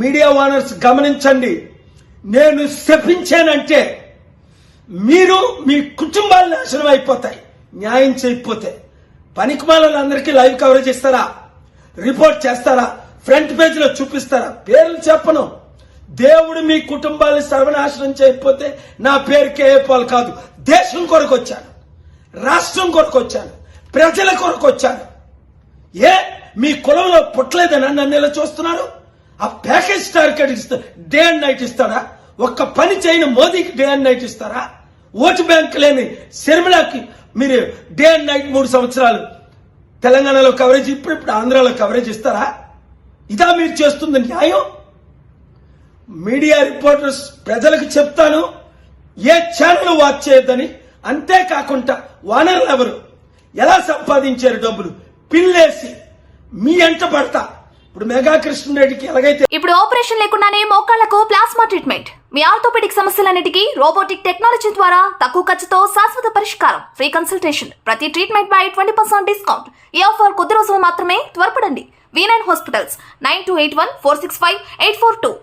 Media owners గమనించండి, నేను శపించానంటే మీరు మీ కుటుంబాలు నాశనం అయిపోతాయి న్యాయం చేయకపోతే. పనికిమాలందరికీ లైవ్ కవరేజ్ ఇస్తారా, రిపోర్ట్ చేస్తారా, ఫ్రంట్ పేజ్ లో చూపిస్తారా? పేర్లు చెప్పను. దేవుడు మీ కుటుంబాన్ని సర్వనాశనం చేయకపోతే నా పేరు కేఏపాల్ కాదు. దేశం కొరకు వచ్చాను, రాష్ట్రం కొరకు వచ్చాను, ప్రజల కొరకు వచ్చాను. మీ కులంలో పుట్టలేదని నన్ను ఎలా చూస్తున్నారు? ఆ ప్యాకేజ్ టార్గెట్ ఇస్తా డే అండ్ నైట్ ఇస్తాడా? ఒక్క పని చేయని మోదీకి డే అండ్ నైట్ ఇస్తారా? ఓటు బ్యాంక్ లేని శర్మిలాకి మీరు డే అండ్ నైట్ 3 సంవత్సరాలు తెలంగాణలో కవరేజ్, ఇప్పుడు ఆంధ్రాలో కవరేజ్ ఇస్తారా? ఇదా మీరు చేస్తుంది న్యాయం? మీడియా రిపోర్టర్స్ ప్రజలకు చెప్తాను, ఏ ఛానల్ వాచ్ చేయొద్దని. అంతేకాకుండా వానర్లు ఎవరు ఎలా సంపాదించారు డబ్బులు పిల్లేసి మీ ఎంట పడతా. ఇప్పుడు మెగా కృష్ణరెడ్డికి ఎలాగైతే ఇప్పుడు ఆపరేషన్ లేకుండానే మోకాళ్లకు ప్లాస్మా ట్రీట్మెంట్, మీ ఆర్థోపెడిక్ సమస్యలన్నిటికీ రోబోటిక్ టెక్నాలజీ ద్వారా తక్కువ ఖర్చుతో శాశ్వత పరిష్కారం, ఫ్రీ కన్సల్టేషన్, ప్రతి ట్రీట్మెంట్ పై 20% డిస్కౌంట్. ఈ ఆఫర్ కొద్ది రోజులు మాత్రమే, త్వరపడండి. V9 hospitals 9281465842.